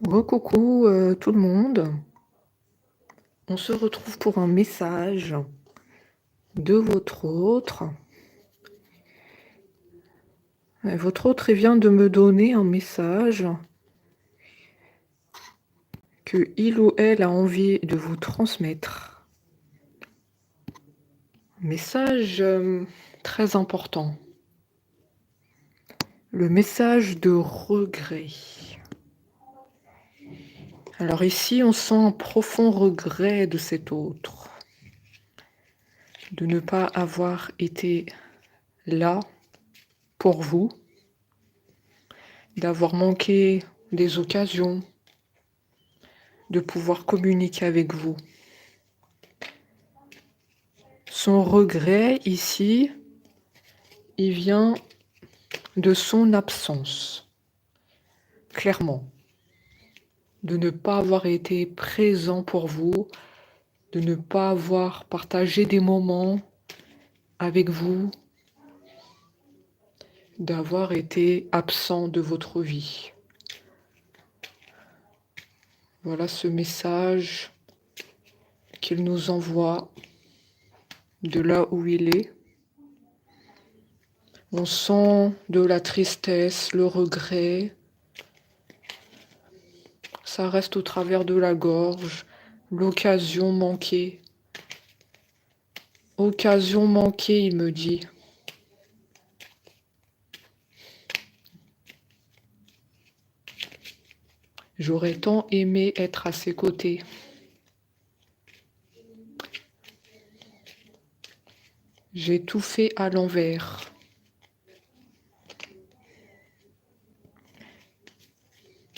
Recoucou tout le monde. On se retrouve pour un message de votre autre. Votre autre vient de me donner un message que il ou elle a envie de vous transmettre. Message très important. Le message de regret. Alors ici, on sent un profond regret de cet autre. De ne pas avoir été là pour vous. D'avoir manqué des occasions. De pouvoir communiquer avec vous. Son regret ici, il vient de son absence, clairement. De ne pas avoir été présent pour vous, de ne pas avoir partagé des moments avec vous, d'avoir été absent de votre vie. Voilà ce message qu'il nous envoie de là où il est. On sent de la tristesse, le regret. Ça reste au travers de la gorge, l'occasion manquée. Occasion manquée, il me dit. J'aurais tant aimé être à ses côtés. J'ai tout fait à l'envers.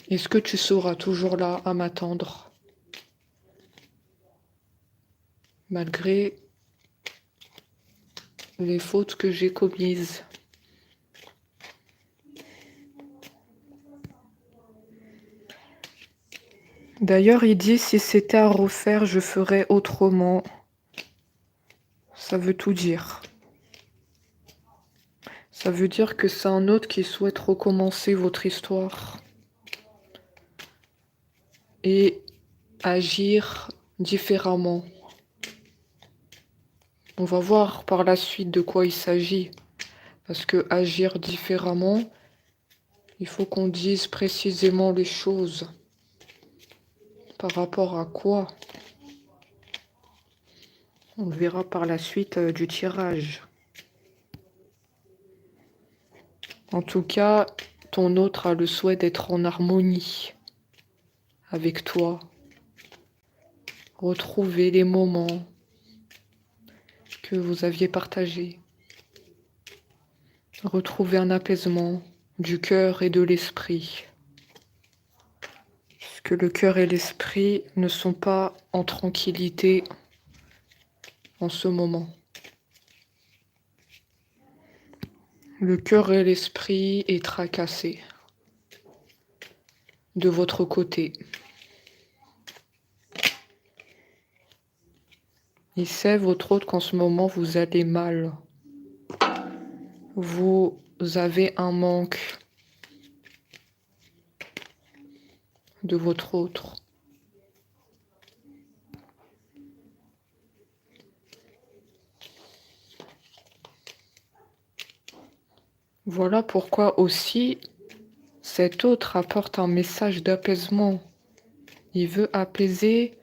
Est-ce que tu seras toujours là à m'attendre? Malgré les fautes que j'ai commises. D'ailleurs, il dit, si c'était à refaire, je ferais autrement. Ça veut tout dire. Ça veut dire que c'est un autre qui souhaite recommencer votre histoire. Et agir différemment. On va voir par la suite de quoi il s'agit. Parce que agir différemment, il faut qu'on dise précisément les choses. Par rapport à quoi? On le verra par la suite du tirage. En tout cas, ton autre a le souhait d'être en harmonie avec toi. Retrouver les moments que vous aviez partagés. Retrouver un apaisement du cœur et de l'esprit. Parce que le cœur et l'esprit ne sont pas en tranquillité en ce moment. Le cœur et l'esprit est tracassé de votre côté. Il sait, votre autre, qu'en ce moment, vous allez mal. Vous avez un manque de votre autre. Voilà pourquoi aussi cet autre apporte un message d'apaisement. Il veut apaiser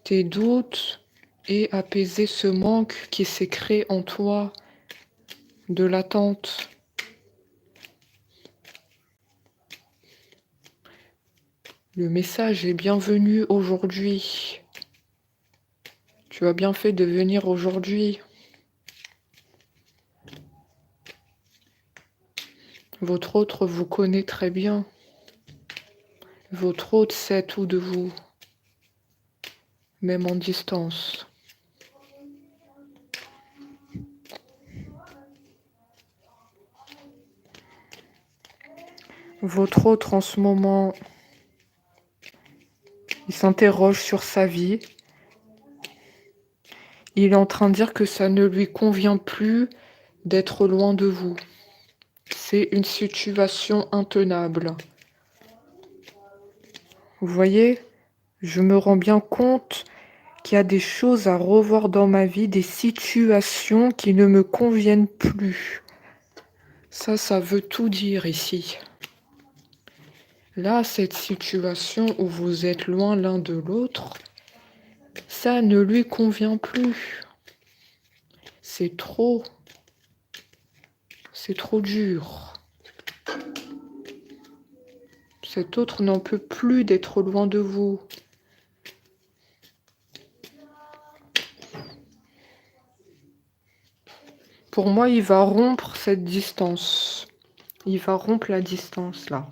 tes doutes et apaiser ce manque qui s'est créé en toi de l'attente. Le message est bienvenu aujourd'hui. Tu as bien fait de venir aujourd'hui. Votre autre vous connaît très bien. Votre autre sait tout de vous, même en distance. Votre autre en ce moment, il s'interroge sur sa vie. Il est en train de dire que ça ne lui convient plus d'être loin de vous. C'est une situation intenable. Vous voyez, je me rends bien compte qu'il y a des choses à revoir dans ma vie, des situations qui ne me conviennent plus. Ça veut tout dire ici. Là, cette situation où vous êtes loin l'un de l'autre, ça ne lui convient plus. C'est trop dur. Cet autre n'en peut plus d'être loin de vous. Pour moi, il va rompre cette distance. Il va rompre la distance, là.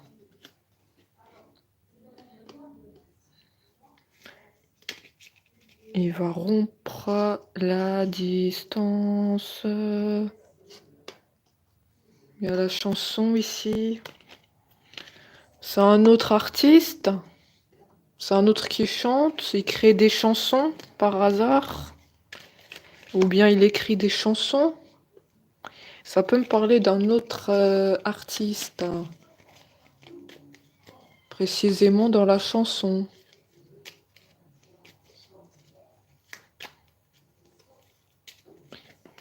Il va rompre la distance. Il y a la chanson ici. C'est un autre artiste. C'est un autre qui chante. Il crée des chansons par hasard. Ou bien il écrit des chansons. Ça peut me parler d'un autre artiste. Précisément dans la chanson.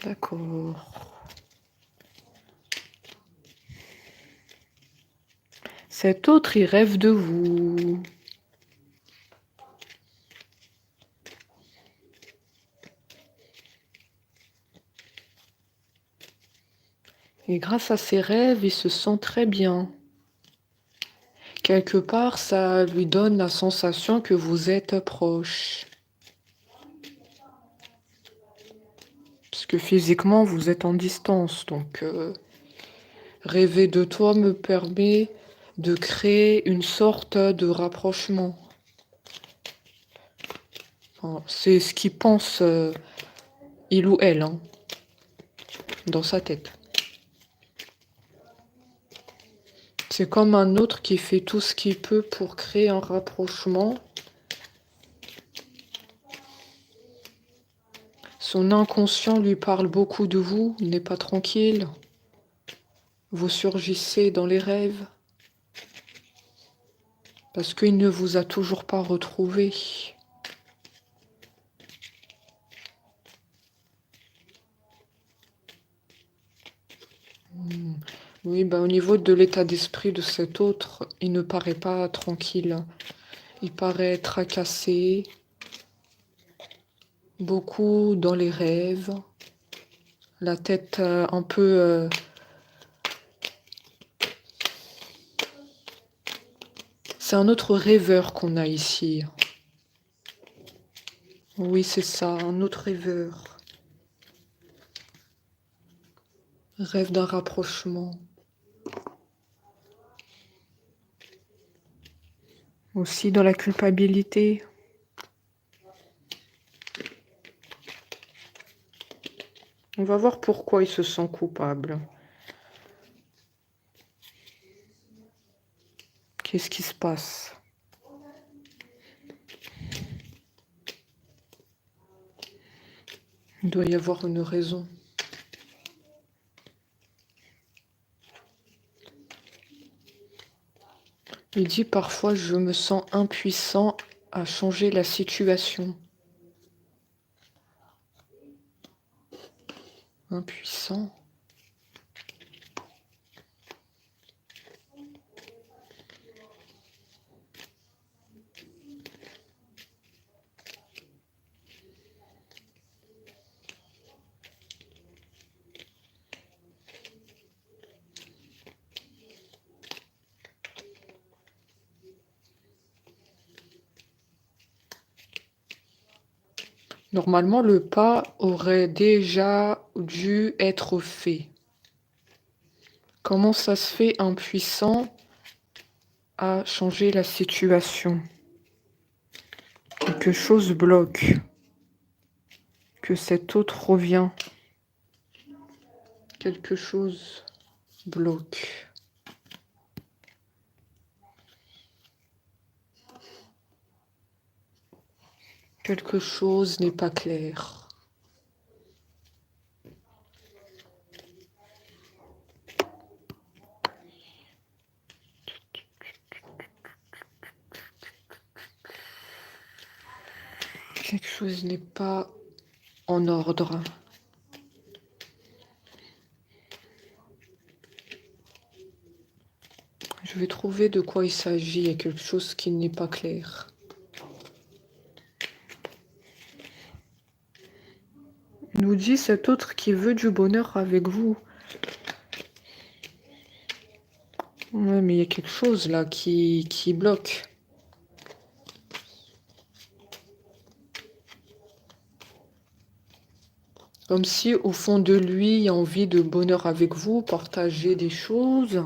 D'accord. Cet autre, il rêve de vous. Et grâce à ses rêves, il se sent très bien. Quelque part, ça lui donne la sensation que vous êtes proche. Parce que physiquement, vous êtes en distance. Donc, rêver de toi me permet de créer une sorte de rapprochement. Enfin, c'est ce qu'il pense, il ou elle, hein, dans sa tête. C'est comme un autre qui fait tout ce qu'il peut pour créer un rapprochement. Son inconscient lui parle beaucoup de vous, il n'est pas tranquille. Vous surgissez dans les rêves. Parce qu'il ne vous a toujours pas retrouvé. Oui, ben, au niveau de l'état d'esprit de cet autre, il ne paraît pas tranquille. Il paraît tracassé, beaucoup dans les rêves, la tête un peu... C'est un autre rêveur qu'on a ici. Oui, c'est ça, un autre rêveur. Rêve d'un rapprochement. Aussi dans la culpabilité. On va voir pourquoi il se sent coupable. Qu'est-ce qui se passe? Il doit y avoir une raison. Il dit parfois je me sens impuissant à changer la situation. Impuissant. Normalement, le pas aurait déjà dû être fait. Comment ça se fait impuissant à changer la situation? Quelque chose bloque. Que cet autre revient. Quelque chose bloque. Quelque chose n'est pas clair. Quelque chose n'est pas en ordre. Je vais trouver de quoi il s'agit. Il y a quelque chose qui n'est pas clair. Il nous dit cet autre qui veut du bonheur avec vous. Ouais, mais il y a quelque chose là qui bloque. Comme si au fond de lui, il a envie de bonheur avec vous, partager des choses.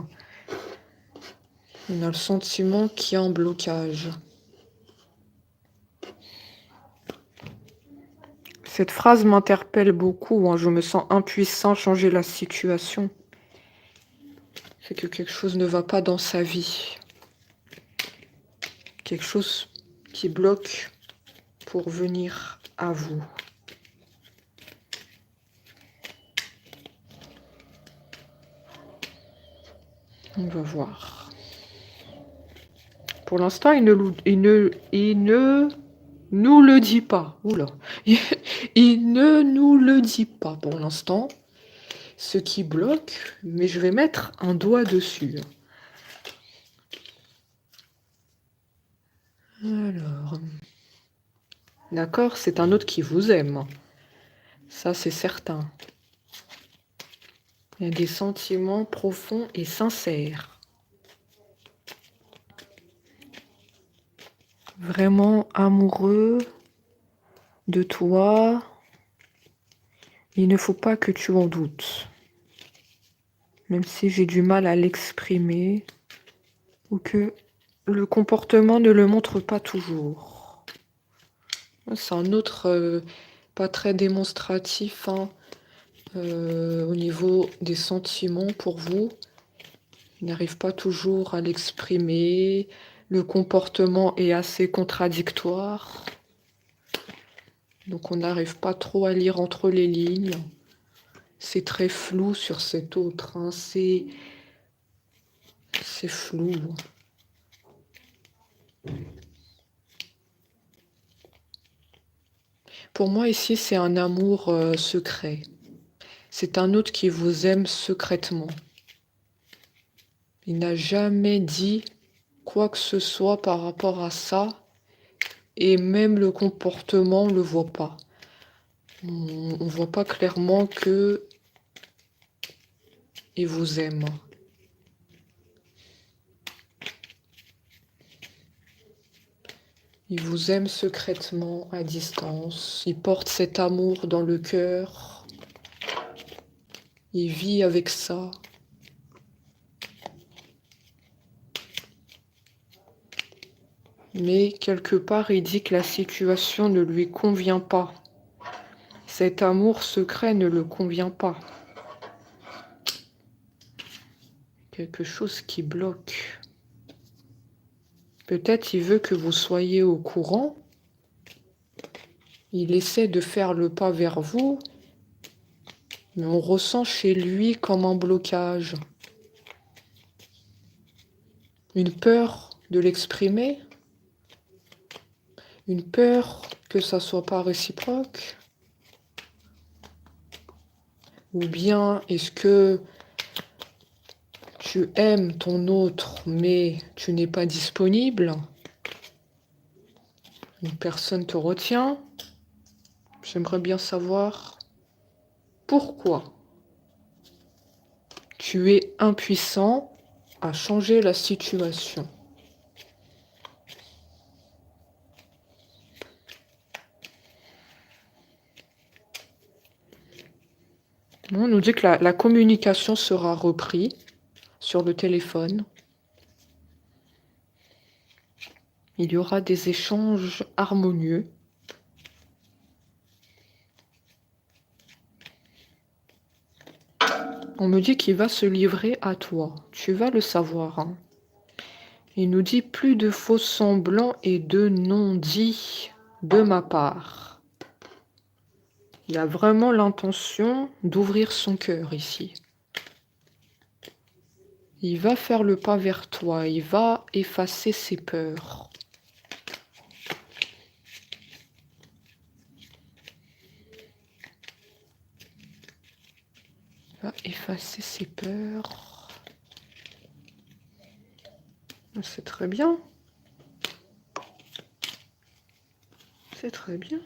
On a le sentiment qu'il y a un blocage. Cette phrase m'interpelle beaucoup. Hein. Je me sens impuissant à changer la situation. C'est que quelque chose ne va pas dans sa vie. Quelque chose qui bloque pour venir à vous. On va voir. Pour l'instant, il ne nous le dit pas. Oula. Il ne nous le dit pas pour l'instant. Ce qui bloque, mais je vais mettre un doigt dessus. Alors. D'accord, c'est un autre qui vous aime. Ça, c'est certain. Il y a des sentiments profonds et sincères. Vraiment amoureux de toi. Il ne faut pas que tu en doutes. Même si j'ai du mal à l'exprimer ou que le comportement ne le montre pas toujours. C'est un autre pas très démonstratif hein, au niveau des sentiments pour vous. Il n'arrive pas toujours à l'exprimer. Le comportement est assez contradictoire. Donc on n'arrive pas trop à lire entre les lignes. C'est très flou sur cet autre. Hein. C'est flou. Pour moi ici, c'est un amour secret. C'est un autre qui vous aime secrètement. Il n'a jamais dit quoi que ce soit par rapport à ça. Et même le comportement, on ne le voit pas. On ne voit pas clairement que il vous aime. Il vous aime secrètement, à distance. Il porte cet amour dans le cœur. Il vit avec ça. Mais quelque part, il dit que la situation ne lui convient pas. Cet amour secret ne le convient pas. Quelque chose qui bloque. Peut-être il veut que vous soyez au courant. Il essaie de faire le pas vers vous. Mais on ressent chez lui comme un blocage. Une peur de l'exprimer. Une peur que ça soit pas réciproque. Ou bien est-ce que tu aimes ton autre mais tu n'es pas disponible? Une personne te retient. J'aimerais bien savoir pourquoi tu es impuissant à changer la situation. On nous dit que la communication sera reprise sur le téléphone. Il y aura des échanges harmonieux. On me dit qu'il va se livrer à toi. Tu vas le savoir. Hein. Il nous dit plus de faux semblants et de non-dits de ma part. Il a vraiment l'intention d'ouvrir son cœur ici. Il va faire le pas vers toi. Il va effacer ses peurs. va effacer ses peurs. C'est très bien. C'est très bien.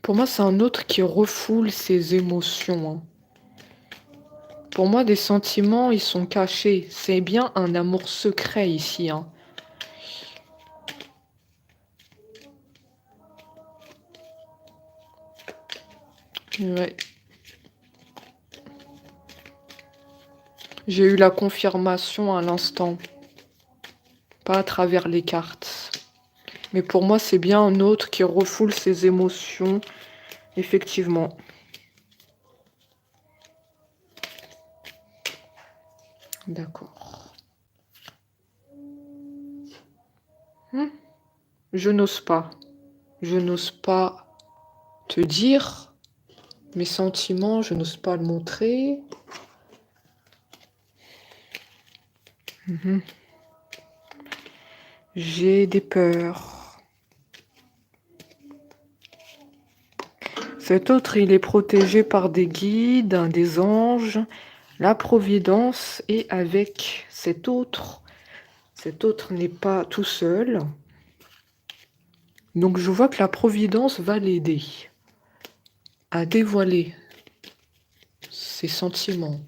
Pour moi, c'est un autre qui refoule ses émotions. Hein. Pour moi, des sentiments, ils sont cachés. C'est bien un amour secret ici. Hein. Ouais. J'ai eu la confirmation à l'instant. Pas à travers les cartes. Mais pour moi, c'est bien un autre qui refoule ses émotions. Effectivement. D'accord. Je n'ose pas. Je n'ose pas te dire mes sentiments. Je n'ose pas le montrer. J'ai des peurs. Cet autre, il est protégé par des guides, des anges, la providence, et avec cet autre n'est pas tout seul. Donc je vois que la providence va l'aider à dévoiler ses sentiments.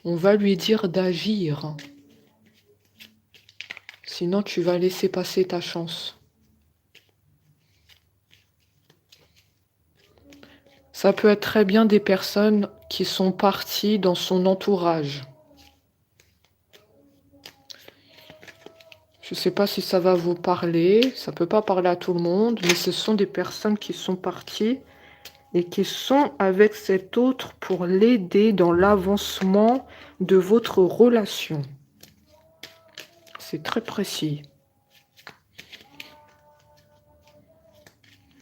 On va lui dire d'agir. Sinon, tu vas laisser passer ta chance. Ça peut être très bien des personnes qui sont parties dans son entourage. Je ne sais pas si ça va vous parler. Ça ne peut pas parler à tout le monde, mais ce sont des personnes qui sont parties et qui sont avec cet autre pour l'aider dans l'avancement de votre relation. C'est très précis.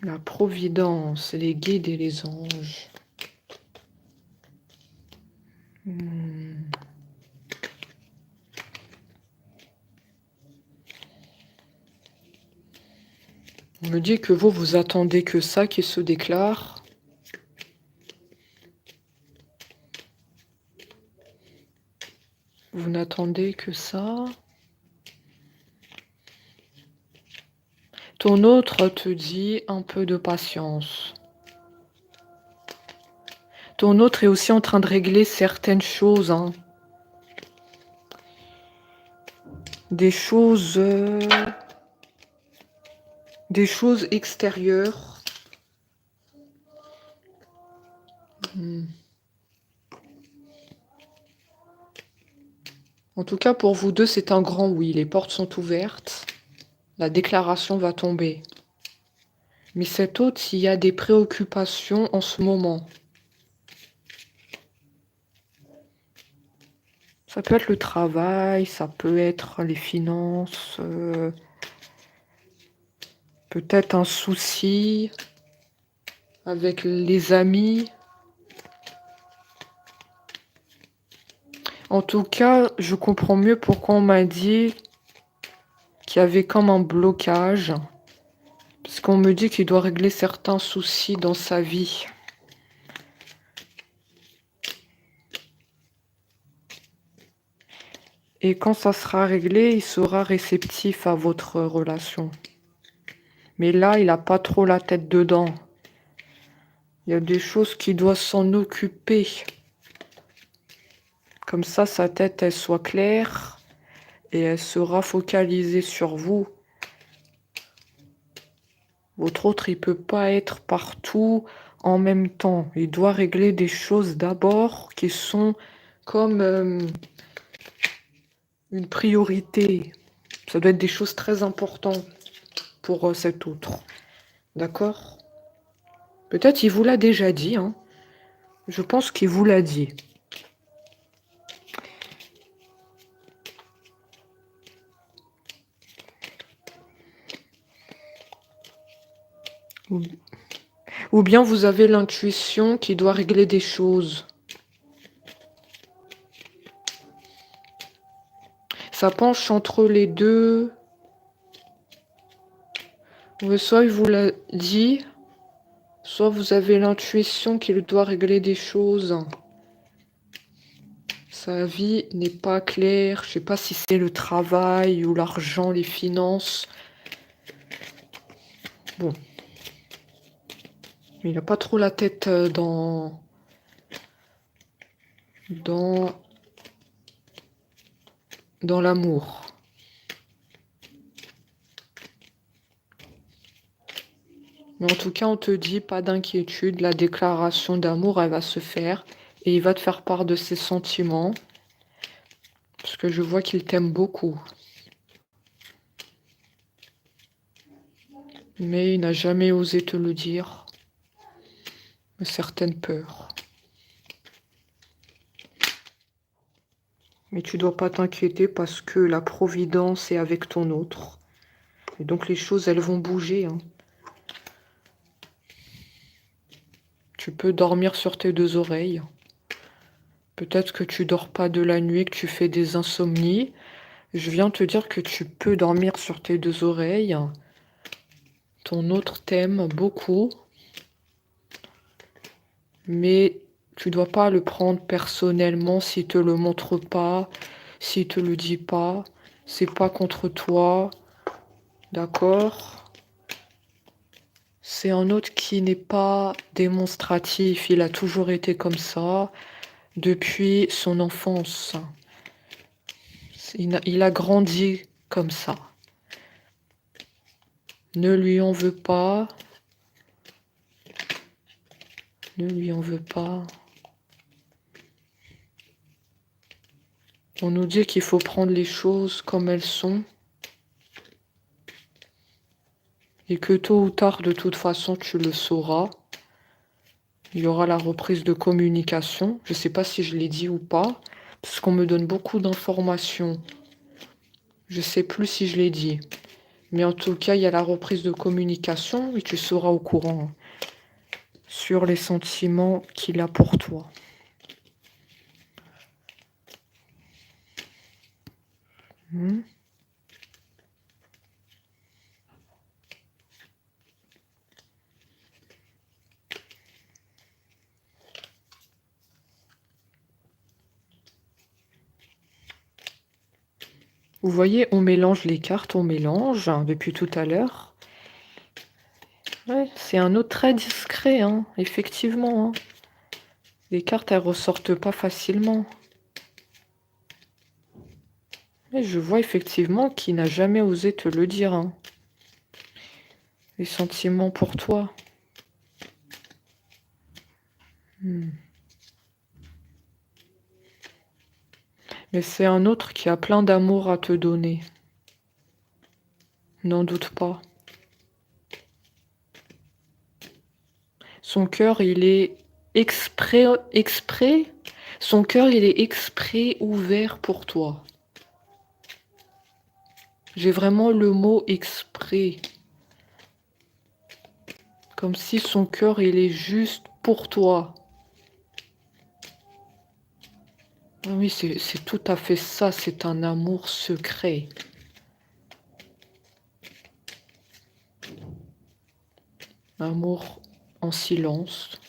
La providence, les guides et les anges. On me dit que vous attendez que ça qui se déclare. Vous n'attendez que ça. Ton autre te dit un peu de patience. Ton autre est aussi en train de régler certaines choses. Hein. Des choses extérieures. En tout cas, pour vous deux, c'est un grand oui. Les portes sont ouvertes. La déclaration va tomber. Mais cet autre, il y a des préoccupations en ce moment. Ça peut être le travail, ça peut être les finances, peut-être un souci avec les amis. En tout cas, je comprends mieux pourquoi on m'a dit qu'il y avait comme un blocage. Parce qu'on me dit qu'il doit régler certains soucis dans sa vie. Et quand ça sera réglé, il sera réceptif à votre relation. Mais là, il n'a pas trop la tête dedans. Il y a des choses qu'il doit s'en occuper. Comme ça, sa tête, elle soit claire et elle sera focalisée sur vous. Votre autre, il peut pas être partout en même temps. Il doit régler des choses d'abord qui sont comme une priorité. Ça doit être des choses très importantes pour cet autre. D'accord? Peut-être il vous l'a déjà dit. Hein. Je pense qu'il vous l'a dit. Ou bien vous avez l'intuition qui doit régler des choses. Ça penche entre les deux. Ouais, soit il vous l'a dit, soit vous avez l'intuition qu'il doit régler des choses. Sa vie n'est pas claire. Je sais pas si c'est le travail ou l'argent, les finances. Bon, il n'a pas trop la tête dans, dans l'amour. Mais en tout cas, on te dit pas d'inquiétude. La déclaration d'amour, elle va se faire. Et il va te faire part de ses sentiments. Parce que je vois qu'il t'aime beaucoup. Mais il n'a jamais osé te le dire. Certaines peurs. Mais tu dois pas t'inquiéter parce que la providence est avec ton autre. Et donc les choses, elles vont bouger. Hein. Tu peux dormir sur tes deux oreilles. Peut-être que tu dors pas de la nuit, que tu fais des insomnies. Je viens te dire que tu peux dormir sur tes deux oreilles. Ton autre t'aime beaucoup. Mais tu dois pas le prendre personnellement s'il te le montre pas, s'il te le dit pas. C'est pas contre toi. D'accord? C'est un autre qui n'est pas démonstratif. Il a toujours été comme ça depuis son enfance. Il a grandi comme ça. Ne lui en veux pas. Ne lui en veux pas. On nous dit qu'il faut prendre les choses comme elles sont. Et que tôt ou tard, de toute façon, tu le sauras. Il y aura la reprise de communication. Je ne sais pas si je l'ai dit ou pas, parce qu'on me donne beaucoup d'informations. Je ne sais plus si je l'ai dit. Mais en tout cas, il y a la reprise de communication et tu seras au courant sur les sentiments qu'il a pour toi. Vous voyez, on mélange les cartes, on mélange depuis tout à l'heure. Ouais, c'est un autre très discret, hein, effectivement. Hein. Les cartes, elles ressortent pas facilement. Mais je vois effectivement qu'il n'a jamais osé te le dire. Hein. Les sentiments pour toi. Mais c'est un autre qui a plein d'amour à te donner. N'en doute pas. Son cœur, il est exprès. Son cœur, il est exprès ouvert pour toi. J'ai vraiment le mot exprès. Comme si son cœur, il est juste pour toi. Ah oui, c'est tout à fait ça. C'est un amour secret. Amour en silence.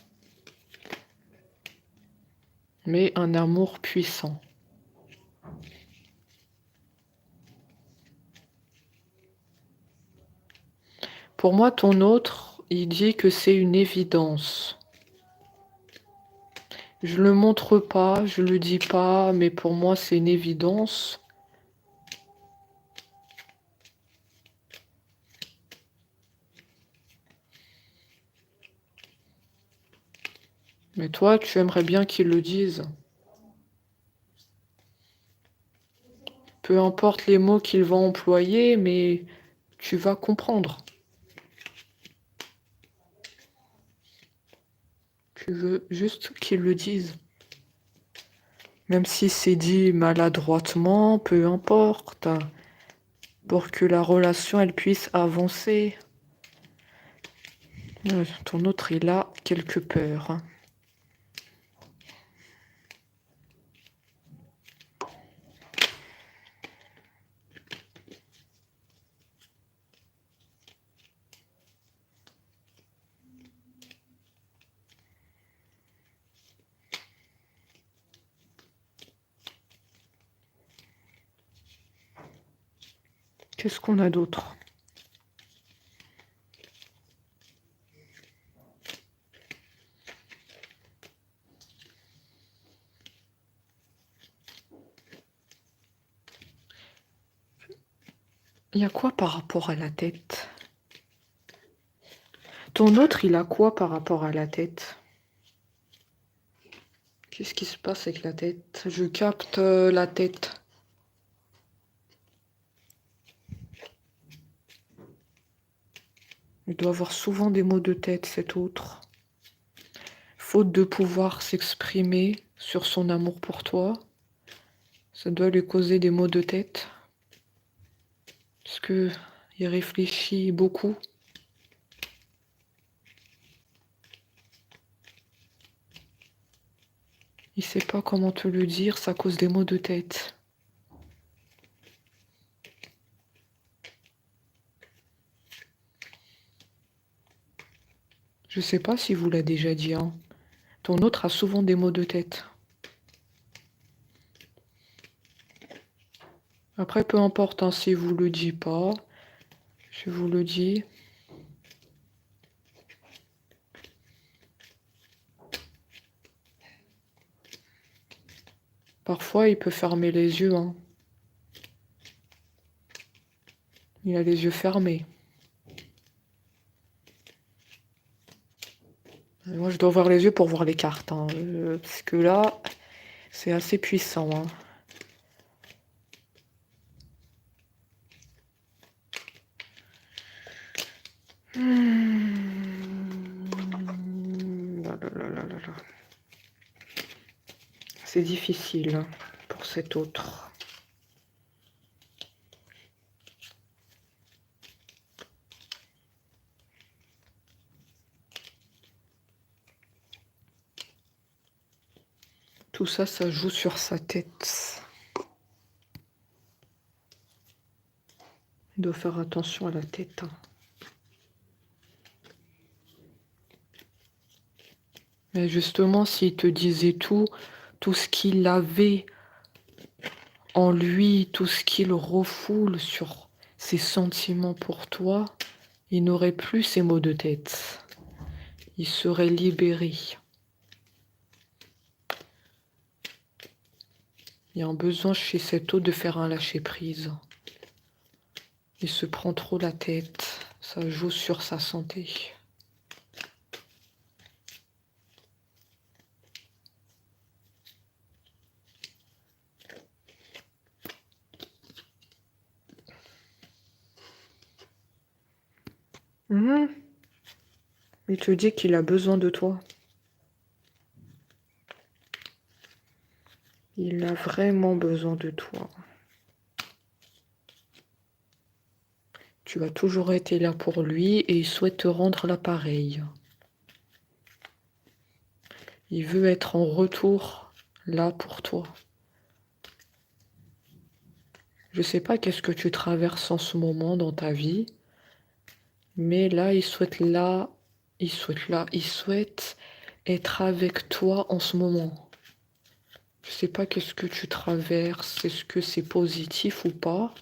Mais un amour puissant. Pour moi, ton autre, il dit que c'est une évidence. Je le montre pas, je le dis pas, mais pour moi, c'est une évidence. Mais toi, tu aimerais bien qu'il le dise. Peu importe les mots qu'il va employer, mais tu vas comprendre. Tu veux juste qu'il le dise. Même si c'est dit maladroitement, peu importe. Pour que la relation, elle puisse avancer. Ton autre, il a quelque peur. Hein. Qu'est-ce qu'on a d'autre? Il y a quoi par rapport à la tête? Ton autre, il a quoi par rapport à la tête? Qu'est-ce qui se passe avec la tête? Je capte la tête. Il doit avoir souvent des maux de tête, cet autre. Faute de pouvoir s'exprimer sur son amour pour toi, ça doit lui causer des maux de tête. Parce que il réfléchit beaucoup. Il sait pas comment te le dire, ça cause des maux de tête. Je sais pas si vous l'a déjà dit, hein. Ton autre a souvent des maux de tête. Après, peu importe, hein, si vous le dit pas, je vous le dis. Parfois, il peut fermer les yeux, hein. Il a les yeux fermés. Et moi, je dois ouvrir les yeux pour voir les cartes, hein, parce que là, c'est assez puissant, hein. C'est difficile hein, pour cet autre. Tout ça, ça joue sur sa tête. Il doit faire attention à la tête. Hein. Mais justement, s'il te disait tout ce qu'il avait en lui, tout ce qu'il refoule sur ses sentiments pour toi, il n'aurait plus ces maux de tête. Il serait libéré. Il y a un besoin chez cet autre de faire un lâcher-prise. Il se prend trop la tête. Ça joue sur sa santé. Il te dit qu'il a besoin de toi. Il a vraiment besoin de toi. Tu as toujours été là pour lui et il souhaite te rendre l'appareil. Il veut être en retour là pour toi. Je sais pas qu'est-ce que tu traverses en ce moment dans ta vie, mais là, il souhaite être avec toi en ce moment. Je sais pas qu'est-ce que tu traverses, est-ce que c'est positif ou pas,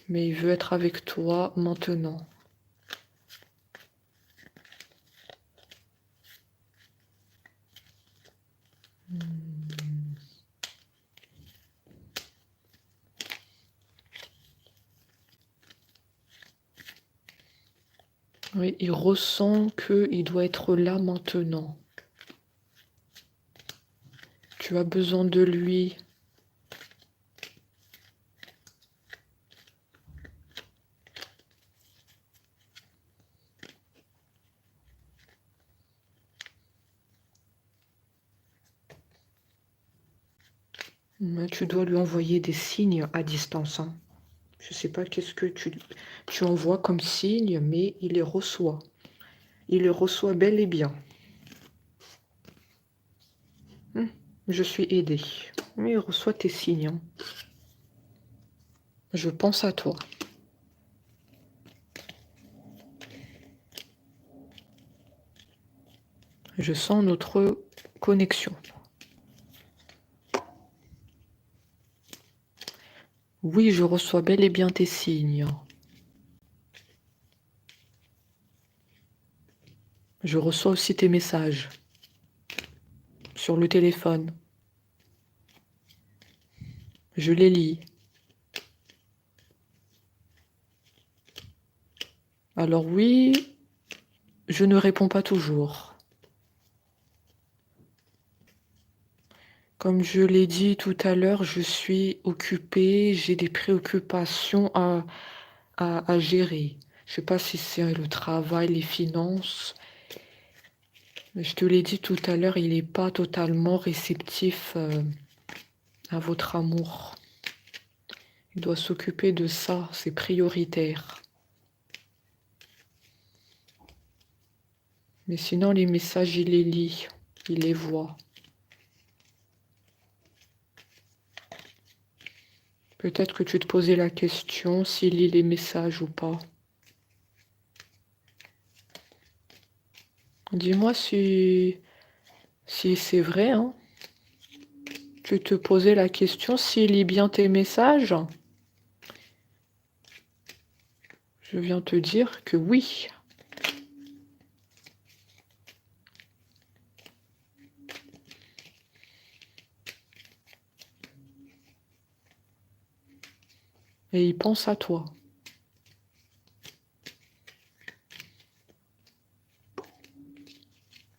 mais il veut être avec toi maintenant. Oui, il ressent qu'il doit être là maintenant. Tu as besoin de lui. Mais tu dois lui envoyer des signes à distance. Hein. Je ne sais pas qu'est-ce que tu envoies comme signe, mais il les reçoit. Il les reçoit bel et bien. Je suis aidée. Mais il reçoit tes signes. Hein. Je pense à toi. Je sens notre connexion. Oui, je reçois bel et bien tes signes. Je reçois aussi tes messages sur le téléphone. Je les lis. Alors oui, je ne réponds pas toujours. Comme je l'ai dit tout à l'heure, je suis occupée, j'ai des préoccupations à gérer. Je sais pas si c'est le travail, les finances. Mais je te l'ai dit tout à l'heure, il n'est pas totalement réceptif à votre amour. Il doit s'occuper de ça, c'est prioritaire. Mais sinon, les messages, il les lit, il les voit. Peut-être que tu te posais la question s'il lit les messages ou pas. Dis-moi si c'est vrai, hein. Tu te posais la question s'il lit bien tes messages? Je viens te dire que oui. Et il pense à toi.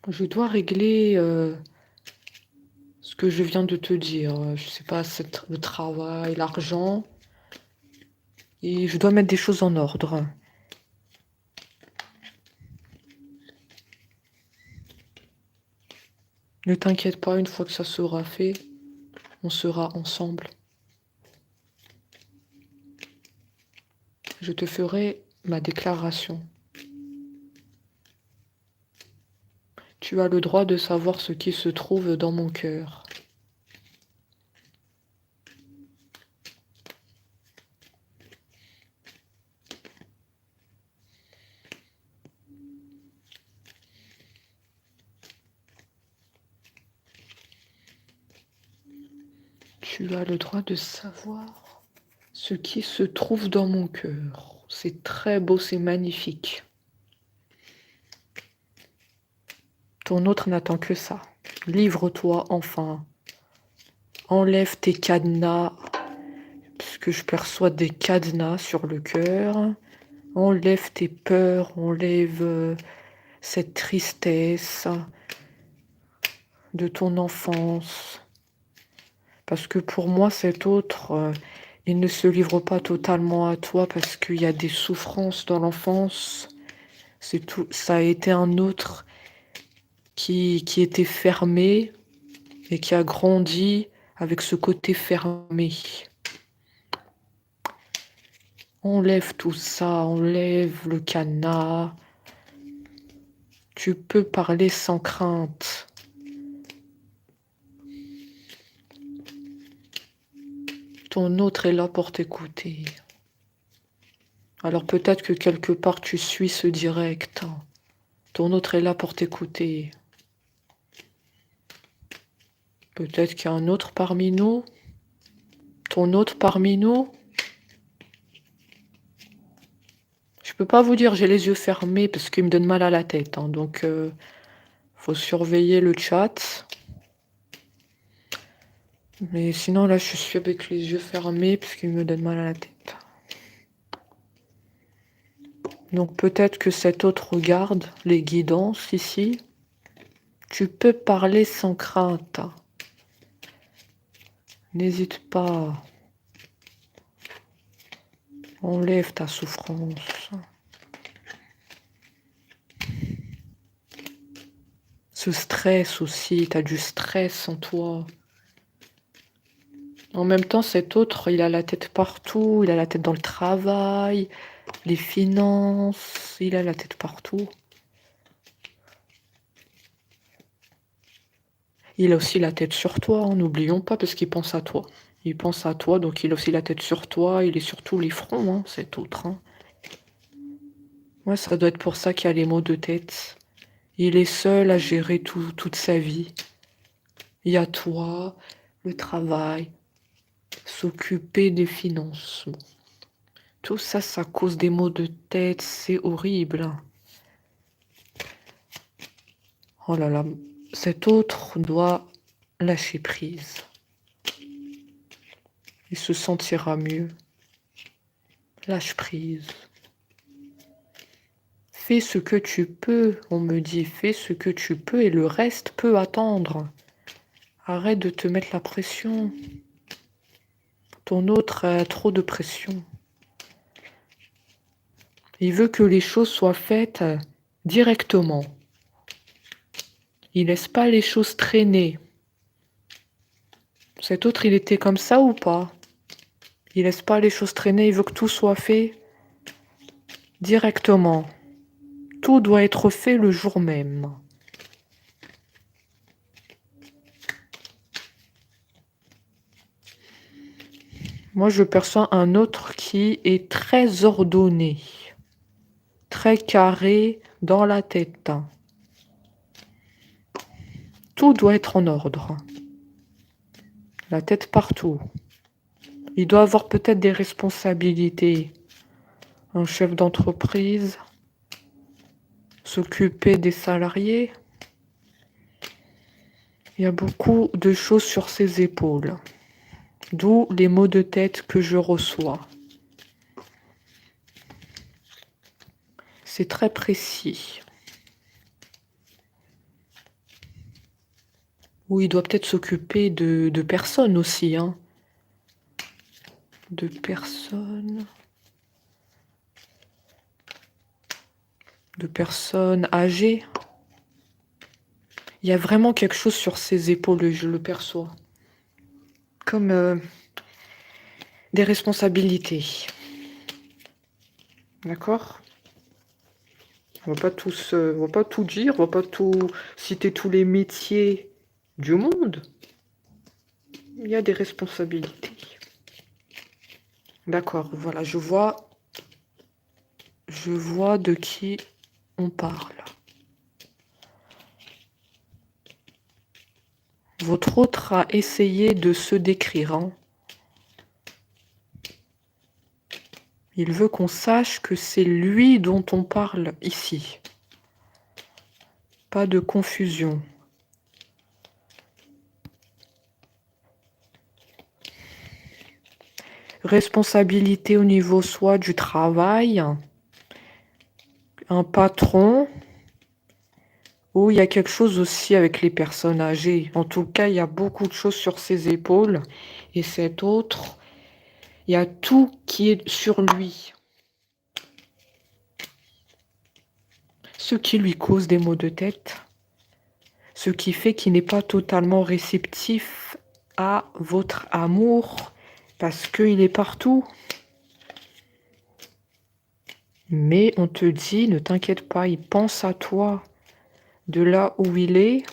Je dois régler ce que je viens de te dire. Je sais pas, le travail, l'argent. Et je dois mettre des choses en ordre. Ne t'inquiète pas, une fois que ça sera fait, on sera ensemble. Je te ferai ma déclaration. Tu as le droit de savoir ce qui se trouve dans mon cœur. Tu as le droit de savoir ce qui se trouve dans mon cœur. C'est très beau, c'est magnifique. Ton autre n'attend que ça. Livre-toi enfin. Enlève tes cadenas, puisque je perçois des cadenas sur le cœur. Enlève tes peurs, enlève cette tristesse de ton enfance. Parce que pour moi, cet autre, il ne se livre pas totalement à toi parce qu'il y a des souffrances dans l'enfance. C'est tout, ça a été un autre qui était fermé et qui a grandi avec ce côté fermé. Enlève tout ça, enlève le cadenas. Tu peux parler sans crainte. Ton autre est là pour t'écouter. Alors peut-être que quelque part tu suis ce direct. Ton autre est là pour t'écouter. Peut-être qu'il y a un autre parmi nous. Ton autre parmi nous. Je peux pas vous dire j'ai les yeux fermés parce qu'il me donne mal à la tête. Donc faut surveiller le chat. Mais sinon là je suis avec les yeux fermés parce qu'il me donne mal à la tête. Donc peut-être que cet autre regarde les guidances ici. Tu peux parler sans crainte. N'hésite pas. Enlève ta souffrance. Ce stress aussi, tu as du stress en toi. En même temps, cet autre, il a la tête partout, il a la tête dans le travail, les finances, il a la tête partout. Il a aussi la tête sur toi, n'oublions pas, parce qu'il pense à toi. Il pense à toi, donc il a aussi la tête sur toi, il est sur tous les fronts, cet autre. Ouais, ça doit être pour ça qu'il y a les maux de tête. Il est seul à gérer toute sa vie. Il y a toi, le travail, s'occuper des finances. Bon. Tout ça, ça cause des maux de tête, c'est horrible. Oh là là, cet autre doit lâcher prise. Il se sentira mieux. Lâche prise. Fais ce que tu peux, on me dit, fais ce que tu peux et le reste peut attendre. Arrête de te mettre la pression. Ton autre a trop de pression. Il veut que les choses soient faites directement. Il laisse pas les choses traîner. Cet autre, il était comme ça ou pas? Il laisse pas les choses traîner, il veut que tout soit fait directement. Tout doit être fait le jour même. Moi, je perçois un autre qui est très ordonné, très carré dans la tête. Tout doit être en ordre. La tête partout. Il doit avoir peut-être des responsabilités. Un chef d'entreprise, s'occuper des salariés. Il y a beaucoup de choses sur ses épaules. D'où les maux de tête que je reçois. C'est très précis. Ou il doit peut-être s'occuper de personnes aussi. Hein. De personnes. De personnes âgées. Il y a vraiment quelque chose sur ses épaules, je le perçois. Comme des responsabilités. D'accord? On va pas tout dire, on va pas tout citer tous les métiers du monde. Il y a des responsabilités. D'accord, voilà, je vois de qui on parle. Votre autre a essayé de se décrire. Hein. Il veut qu'on sache que c'est lui dont on parle ici. Pas de confusion. Responsabilité au niveau soit du travail, un patron, ou il y a quelque chose aussi avec les personnes âgées. En tout cas, il y a beaucoup de choses sur ses épaules. Et cet autre, il y a tout qui est sur lui. Ce qui lui cause des maux de tête. Ce qui fait qu'il n'est pas totalement réceptif à votre amour. Parce qu'il est partout. Mais on te dit, ne t'inquiète pas, il pense à toi. De là où il est,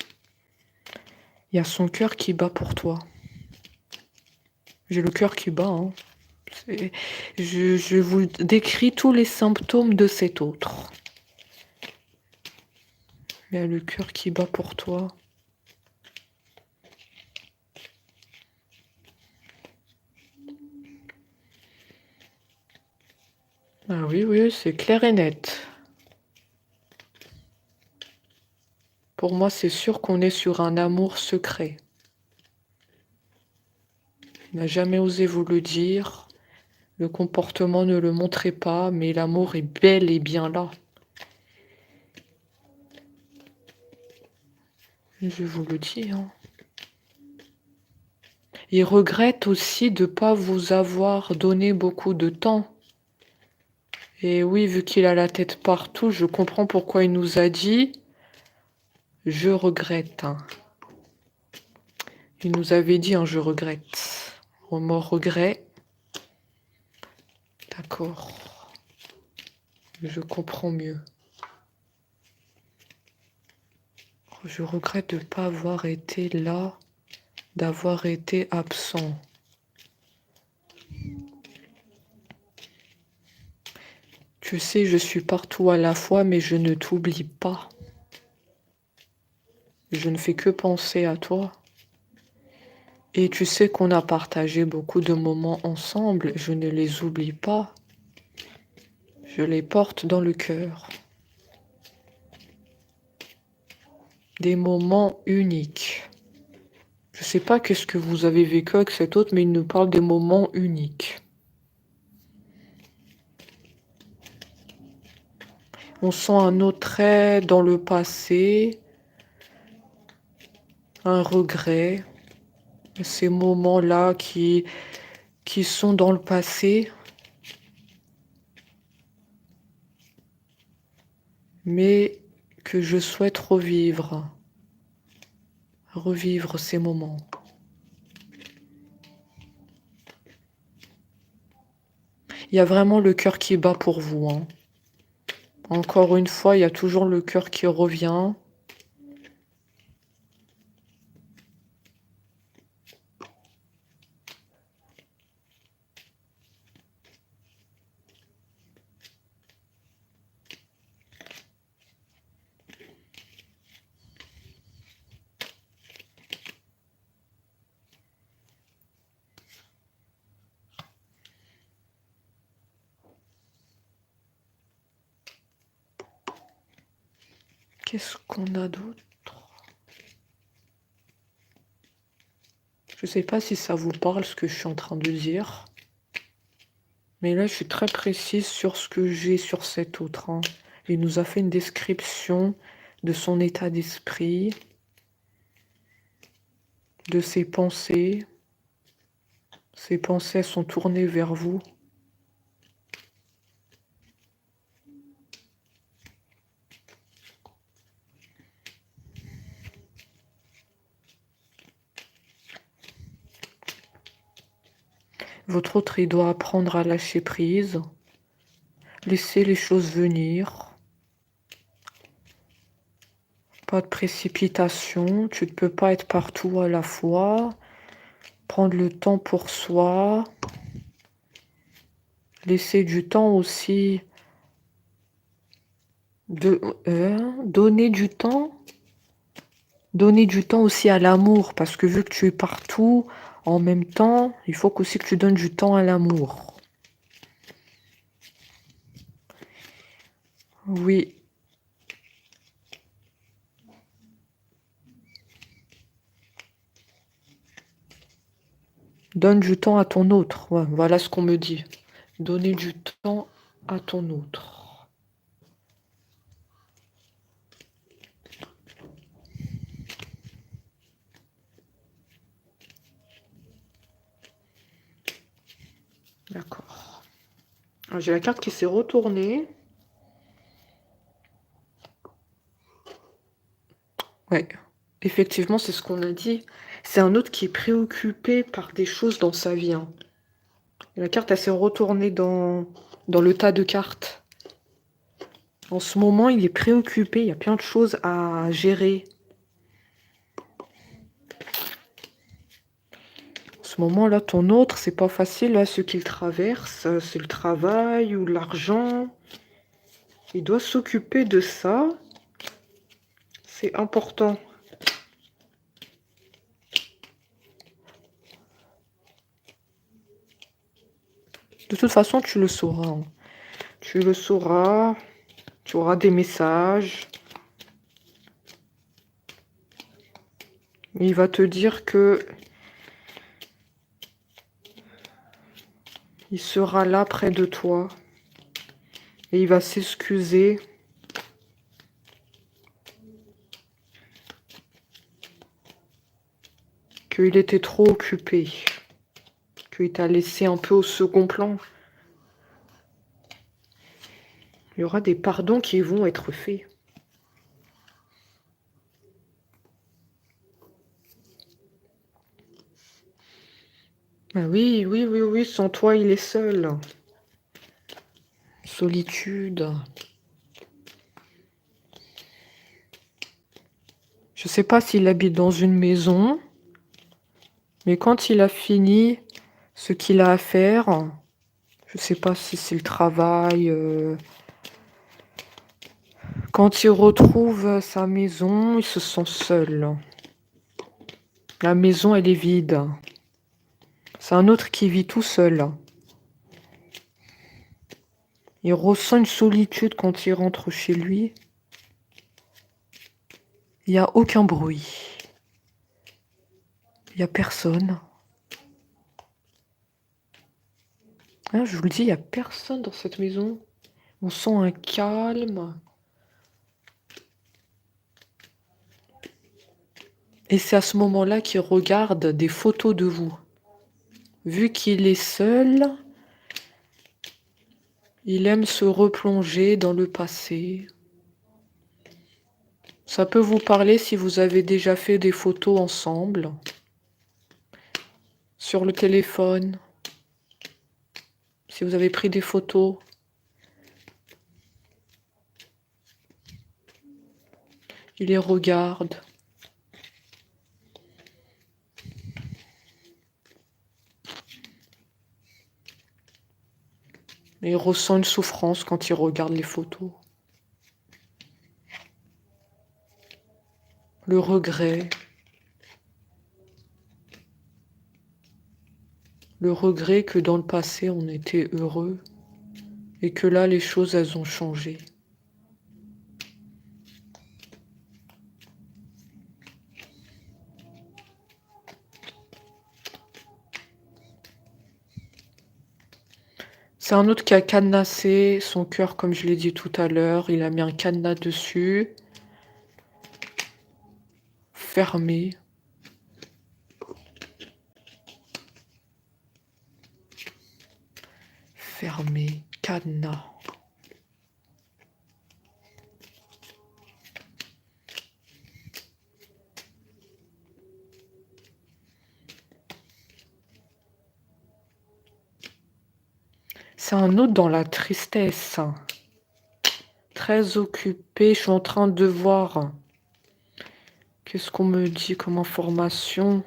il y a son cœur qui bat pour toi. J'ai le cœur qui bat. Hein. Je vous décris tous les symptômes de cet autre. Il y a le cœur qui bat pour toi. Ah oui, oui, c'est clair et net. Pour moi, c'est sûr qu'on est sur un amour secret. Il n'a jamais osé vous le dire. Le comportement ne le montrait pas, mais l'amour est bel et bien là. Je vous le dis. Hein. Il regrette aussi de ne pas vous avoir donné beaucoup de temps. Et oui, vu qu'il a la tête partout, je comprends pourquoi il nous a dit « Je regrette hein. ». Il nous avait dit « Je regrette ». Au mot regret. D'accord. Je comprends mieux. Je regrette de ne pas avoir été là, d'avoir été absent. Tu sais, je suis partout à la fois, mais je ne t'oublie pas. Je ne fais que penser à toi. Et tu sais qu'on a partagé beaucoup de moments ensemble. Je ne les oublie pas. Je les porte dans le cœur. Des moments uniques. Je ne sais pas qu'est-ce que vous avez vécu avec cet autre, mais il nous parle des moments uniques. On sent un autre trait dans le passé, un regret. Ces moments-là qui sont dans le passé, mais que je souhaite revivre ces moments. Il y a vraiment le cœur qui bat pour vous, hein. Encore une fois, il y a toujours le cœur qui revient. Qu'est-ce qu'on a d'autre? Je ne sais pas si ça vous parle ce que je suis en train de dire. Mais là, je suis très précise sur ce que j'ai sur cet autre, hein. Il nous a fait une description de son état d'esprit, de ses pensées. Ses pensées sont tournées vers vous. Votre autre, il doit apprendre à lâcher prise, laisser les choses venir. Pas de précipitation, tu ne peux pas être partout à la fois. Prendre le temps pour soi. Laisser du temps aussi de donner du temps. Donner du temps aussi à l'amour, parce que vu que tu es partout en même temps, il faut aussi que tu donnes du temps à l'amour. Oui. Donne du temps à ton autre. Ouais, voilà ce qu'on me dit. Donner du temps à ton autre. D'accord. J'ai la carte qui s'est retournée. Ouais, effectivement, c'est ce qu'on a dit. C'est un autre qui est préoccupé par des choses dans sa vie, hein. La carte, elle s'est retournée dans le tas de cartes. En ce moment, il est préoccupé. Il y a plein de choses à gérer. En ce moment-là, ton autre, c'est pas facile. Là, ce qu'il traverse, c'est le travail ou l'argent. Il doit s'occuper de ça. C'est important. De toute façon, tu le sauras, hein. Tu le sauras. Tu auras des messages. Il va te dire que il sera là près de toi. Et il va s'excuser. Qu'il était trop occupé. Qu'il t'a laissé un peu au second plan. Il y aura des pardons qui vont être faits. Ah oui, oui, oui, oui, sans toi, il est seul. Solitude. Je sais pas s'il habite dans une maison, mais quand il a fini ce qu'il a à faire, je sais pas si c'est le travail, quand il retrouve sa maison, il se sent seul. La maison, elle est vide. C'est un autre qui vit tout seul. Il ressent une solitude quand il rentre chez lui. Il n'y a aucun bruit. Il n'y a personne. Hein, je vous le dis, il n'y a personne dans cette maison. On sent un calme. Et c'est à ce moment-là qu'il regarde des photos de vous. Vu qu'il est seul, il aime se replonger dans le passé. Ça peut vous parler si vous avez déjà fait des photos ensemble, sur le téléphone, si vous avez pris des photos. Il les regarde. Et il ressent une souffrance quand il regarde les photos. Le regret. Le regret que dans le passé, on était heureux et que là, les choses, elles ont changé. C'est un autre qui a cadenassé son cœur, comme je l'ai dit tout à l'heure. Il a mis un cadenas dessus. Fermé. Fermé. Cadenas. C'est un autre dans la tristesse. Très occupé. Je suis en train de voir. Qu'est-ce qu'on me dit comme information?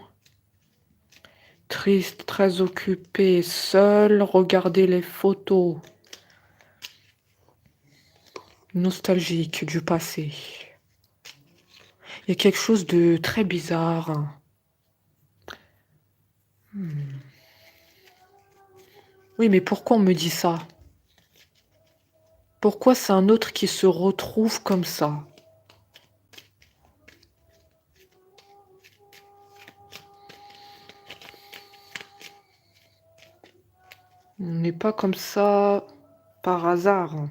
Triste, très occupé, seul, regardez les photos. Nostalgique du passé. Il y a quelque chose de très bizarre. Oui, mais pourquoi on me dit ça? Pourquoi c'est un autre qui se retrouve comme ça? On n'est pas comme ça par hasard.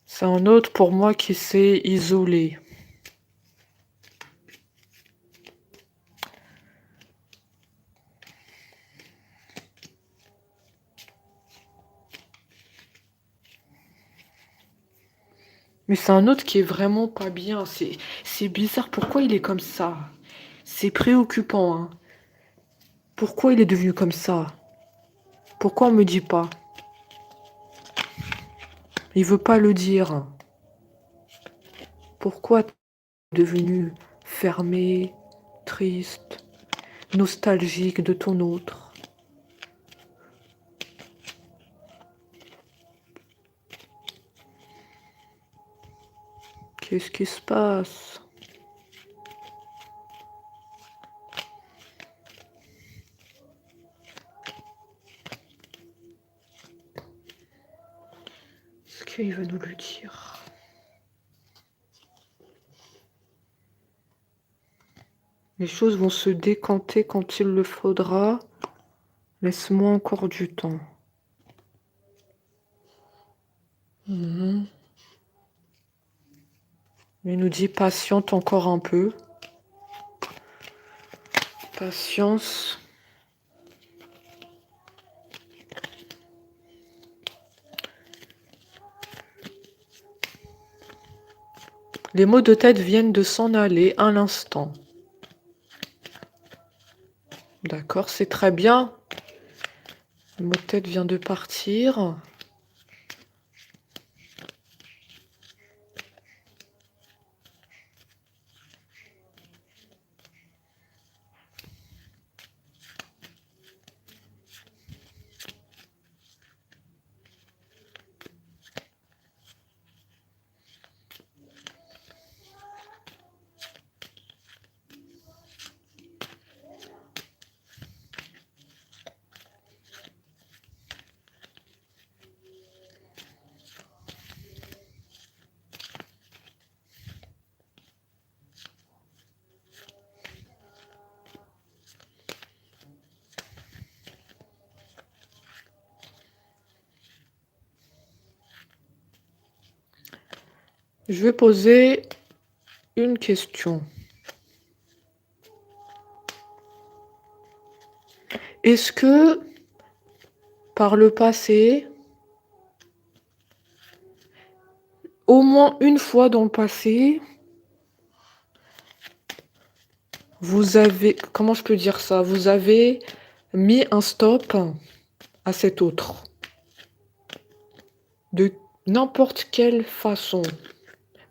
C'est un autre pour moi qui s'est isolé. Mais c'est un autre qui est vraiment pas bien. C'est bizarre. Pourquoi il est comme ça? C'est préoccupant, hein. Pourquoi il est devenu comme ça? Pourquoi on me dit pas? Il veut pas le dire. Pourquoi t'es devenu fermé, triste, nostalgique de ton autre? Qu'est-ce qui se passe? Est-ce qu'il veut nous le dire? Les choses vont se décanter quand il le faudra. Laisse-moi encore du temps. Il nous dit patiente encore un peu. Patience. Les maux de tête viennent de s'en aller à l'instant. D'accord, c'est très bien. Le mot de tête vient de partir. Je vais poser une question. Est-ce que, par le passé, au moins une fois dans le passé, vous avez, comment je peux dire ça? Vous avez mis un stop à cet autre. De n'importe quelle façon.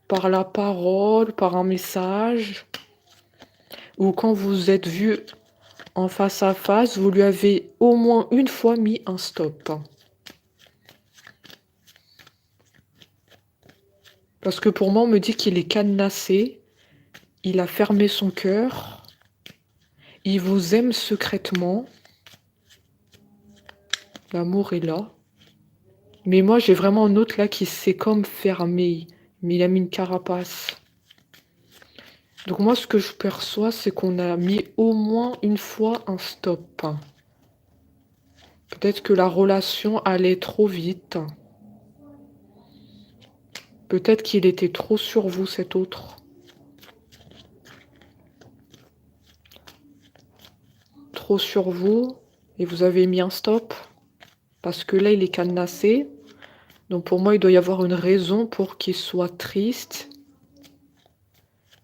Par la parole, par un message. Ou quand vous êtes vu en face à face, vous lui avez au moins une fois mis un stop. Parce que pour moi, on me dit qu'il est cadenassé. Il a fermé son cœur. Il vous aime secrètement. L'amour est là. Mais moi, j'ai vraiment un autre là qui s'est comme fermé. Mais il a mis une carapace. Donc moi, ce que je perçois, c'est qu'on a mis au moins une fois un stop. Peut-être que la relation allait trop vite. Peut-être qu'il était trop sur vous, cet autre. Trop sur vous. Et vous avez mis un stop. Parce que là, il est cadenassé. Donc pour moi, il doit y avoir une raison pour qu'il soit triste.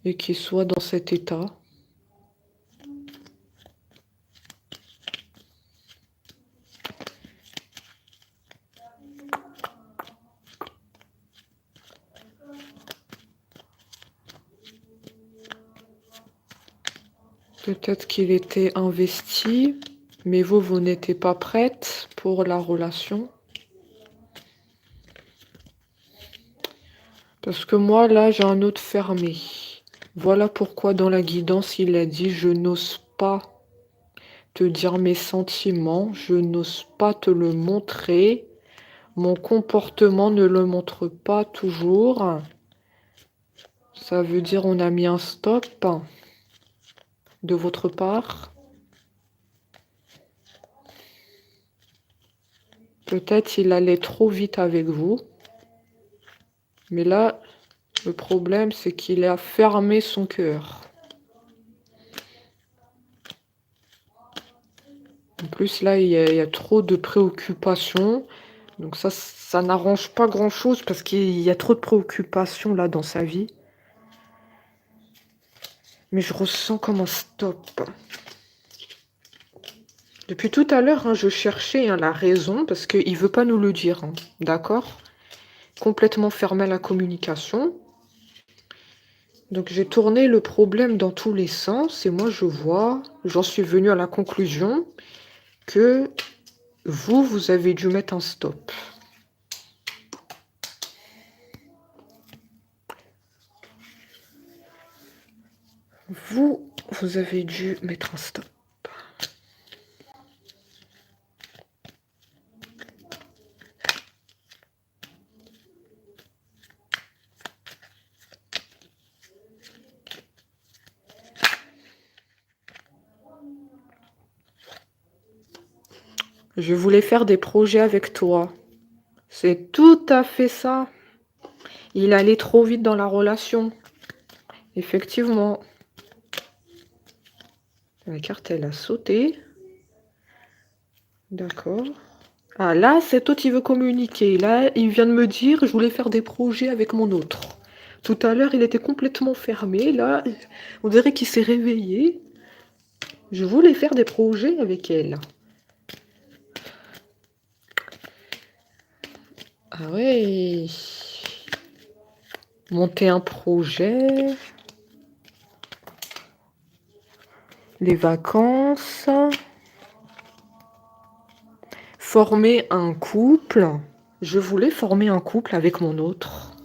Et qu'il soit dans cet état. Peut-être qu'il était investi, mais vous n'étiez pas prête pour la relation. Parce que moi, là, j'ai un autre fermé. Voilà pourquoi dans la guidance, il a dit « Je n'ose pas te dire mes sentiments, je n'ose pas te le montrer. Mon comportement ne le montre pas toujours. » Ça veut dire on a mis un stop de votre part. Peut-être il allait trop vite avec vous. Mais là, le problème, c'est qu'il a fermé son cœur. En plus, là, il y a trop de préoccupations. Donc ça n'arrange pas grand-chose parce qu'il y a trop de préoccupations là dans sa vie. Mais je ressens comme un stop. Depuis tout à l'heure, je cherchais la raison parce qu'il ne veut pas nous le dire. D'accord? Complètement fermé à la communication. Donc j'ai tourné le problème dans tous les sens et moi je vois, j'en suis venue à la conclusion que vous avez dû mettre un stop. Vous avez dû mettre un stop. Je voulais faire des projets avec toi. C'est tout à fait ça. Il allait trop vite dans la relation. Effectivement. La carte, elle a sauté. D'accord. Ah, là, cet autre, il veut communiquer. Là, il vient de me dire, je voulais faire des projets avec mon autre. Tout à l'heure, il était complètement fermé. Là, on dirait qu'il s'est réveillé. Je voulais faire des projets avec elle. Ah ouais. Monter un projet. Les vacances. Former un couple. Je voulais former un couple avec mon autre.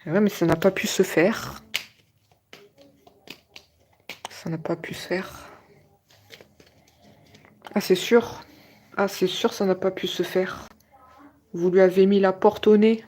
Ouais, mais ça n'a pas pu se faire. Ça n'a pas pu se faire. Ah, c'est sûr. Ah, c'est sûr, ça n'a pas pu se faire. Vous lui avez mis la porte au nez.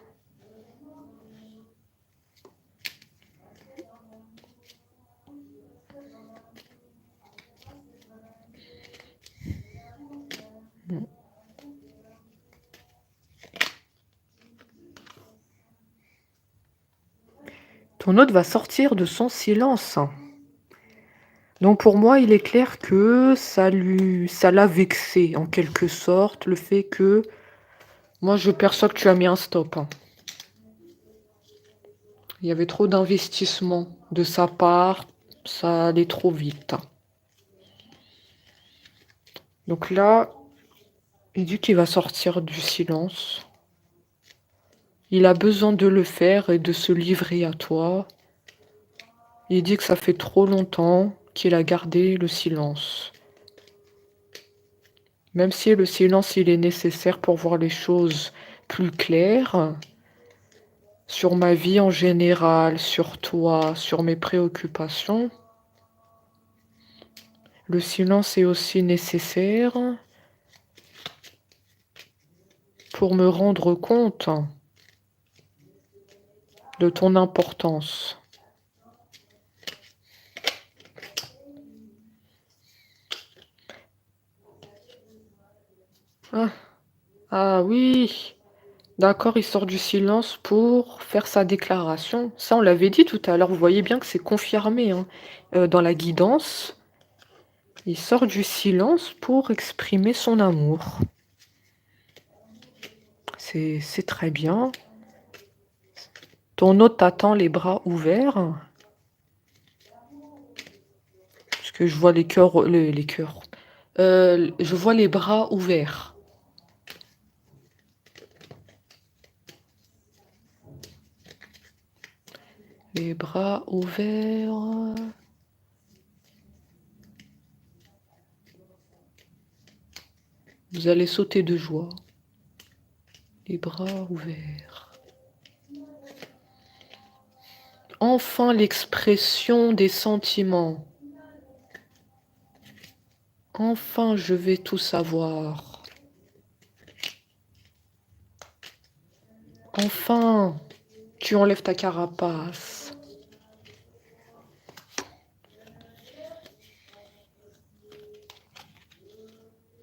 Ton hôte va sortir de son silence. Donc pour moi, il est clair que ça l'a vexé en quelque sorte, le fait que moi je perçois que tu as mis un stop, hein. Il y avait trop d'investissement de sa part, ça allait trop vite. Donc là, il dit qu'il va sortir du silence. Il a besoin de le faire et de se livrer à toi. Il dit que ça fait trop longtemps qu'il a gardé le silence. Même si le silence, il est nécessaire pour voir les choses plus claires, sur ma vie en général, sur toi, sur mes préoccupations, le silence est aussi nécessaire pour me rendre compte de ton importance. Ah, ah oui, d'accord, il sort du silence pour faire sa déclaration. Ça, on l'avait dit tout à l'heure, vous voyez bien que c'est confirmé, hein. Dans la guidance, il sort du silence pour exprimer son amour. C'est très bien. Ton hôte t'attend les bras ouverts. Parce que je vois les cœurs, les cœurs. Je vois les bras ouverts. Les bras ouverts. Vous allez sauter de joie. Les bras ouverts. Enfin l'expression des sentiments. Enfin je vais tout savoir. Enfin, tu enlèves ta carapace.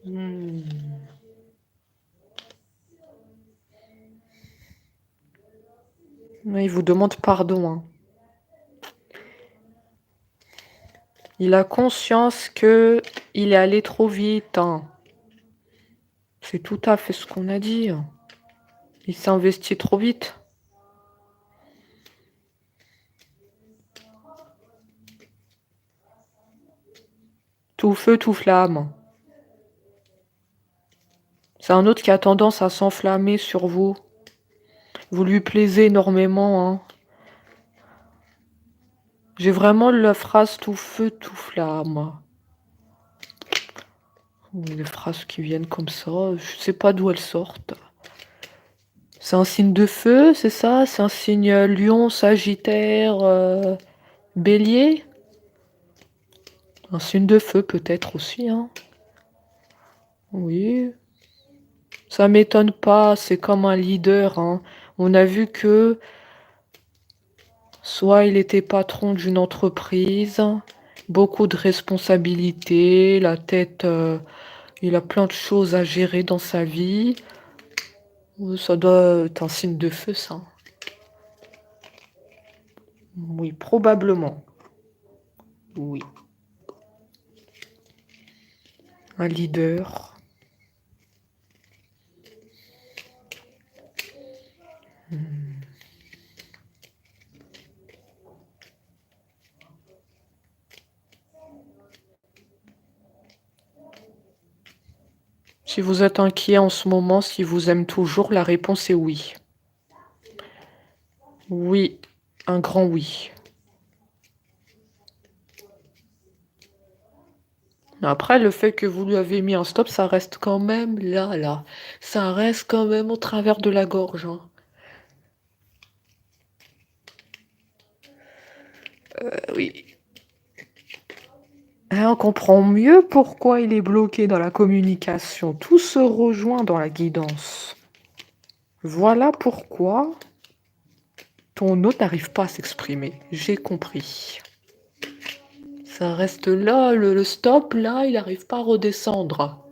Hmm. Il vous demande pardon, hein. Il a conscience que il est allé trop vite, hein. C'est tout à fait ce qu'on a dit, hein. Il s'est investi trop vite. Tout feu, tout flamme. C'est un autre qui a tendance à s'enflammer sur vous. Vous lui plaisez énormément, hein. J'ai vraiment la phrase tout feu, tout flamme. Les phrases qui viennent comme ça, je sais pas d'où elles sortent. C'est un signe de feu, c'est ça? C'est un signe lion, sagittaire, bélier? Un signe de feu peut-être aussi, hein. Oui. Ça m'étonne pas, c'est comme un leader, hein. On a vu que soit il était patron d'une entreprise, beaucoup de responsabilités, la tête, il a plein de choses à gérer dans sa vie. Ça doit être un signe de feu, ça. Oui, probablement. Oui. Un leader. Si vous êtes inquiet en ce moment, s'il vous aime toujours, la réponse est oui. Oui, un grand oui. Après, le fait que vous lui avez mis un stop, ça reste quand même là. Ça reste quand même au travers de la gorge, hein. Oui. On comprend mieux pourquoi il est bloqué dans la communication. Tout se rejoint dans la guidance. Voilà pourquoi ton hôte n'arrive pas à s'exprimer. J'ai compris. Ça reste là, le stop, là, il n'arrive pas à redescendre.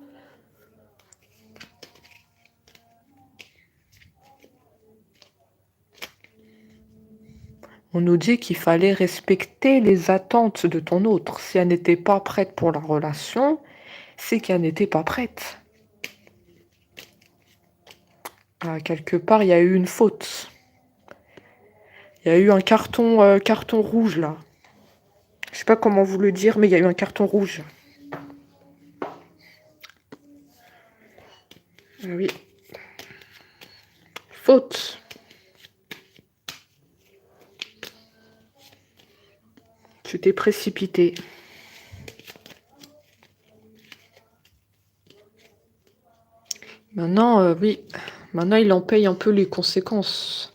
On nous dit qu'il fallait respecter les attentes de ton autre. Si elle n'était pas prête pour la relation, c'est qu'elle n'était pas prête. Ah, quelque part, il y a eu une faute. Il y a eu un carton rouge, là. Je sais pas comment vous le dire, mais il y a eu un carton rouge. Ah oui. Faute. Tu t'es précipité. Maintenant, oui. Maintenant, il en paye un peu les conséquences.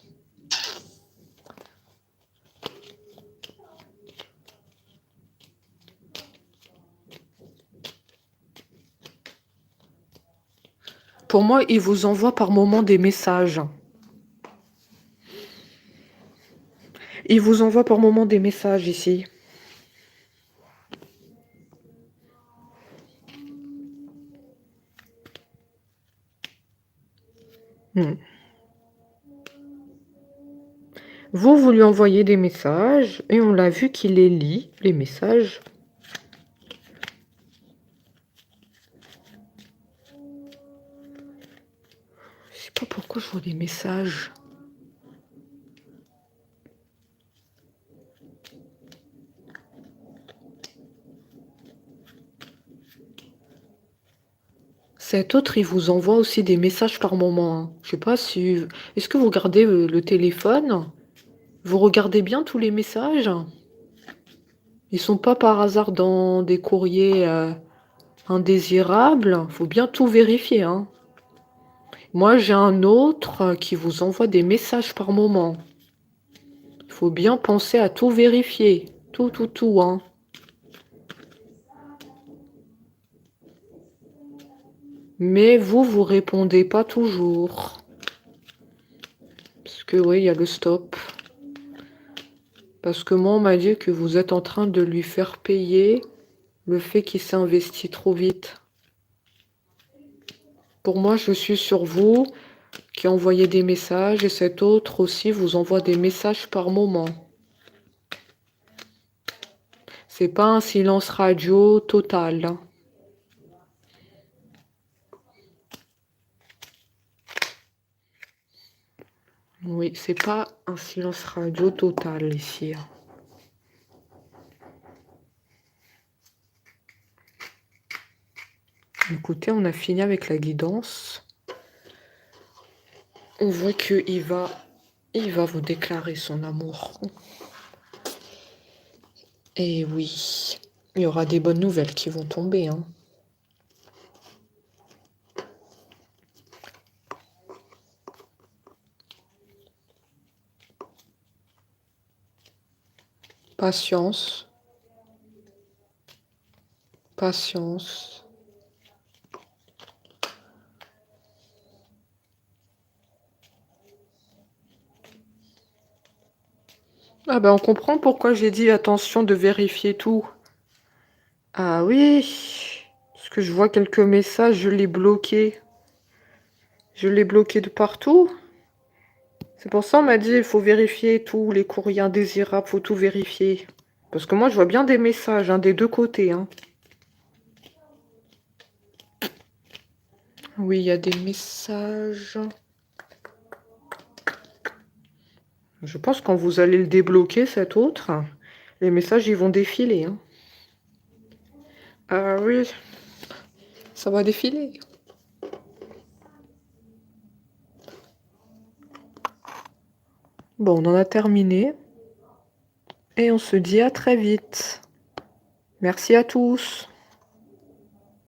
Pour moi, il vous envoie par moment des messages. Il vous envoie par moment des messages ici. Vous lui envoyez des messages et on l'a vu qu'il les lit, les messages. Je sais pas pourquoi je vois des messages. Cet autre, il vous envoie aussi des messages par moment, hein. Je sais pas si... Est-ce que vous regardez le téléphone? Vous regardez bien tous les messages? Ils sont pas par hasard dans des courriers indésirables. Faut bien tout vérifier, hein. Moi, j'ai un autre qui vous envoie des messages par moment. Il faut bien penser à tout vérifier. Tout, hein. Mais vous répondez pas toujours. Parce que oui, il y a le stop. Parce que moi, on m'a dit que vous êtes en train de lui faire payer le fait qu'il s'est investi trop vite. Pour moi, je suis sur vous qui envoyez des messages et cet autre aussi vous envoie des messages par moment. C'est pas un silence radio total, hein. Oui, c'est pas un silence radio total ici, hein. Écoutez, on a fini avec la guidance. On voit qu'il va vous déclarer son amour. Et oui, il y aura des bonnes nouvelles qui vont tomber, hein. Patience. Patience. Ah ben on comprend pourquoi j'ai dit attention de vérifier tout. Ah oui, parce que je vois quelques messages, je l'ai bloqué. Je l'ai bloqué de partout. C'est pour ça on m'a dit il faut vérifier tout, les courriers indésirables, faut tout vérifier. Parce que moi je vois bien des messages, hein, des deux côtés, hein. Oui, il y a des messages. Je pense que quand vous allez le débloquer, cet autre, les messages ils vont défiler, hein. Ah oui, ça va défiler. Bon, on en a terminé. Et on se dit à très vite. Merci à tous.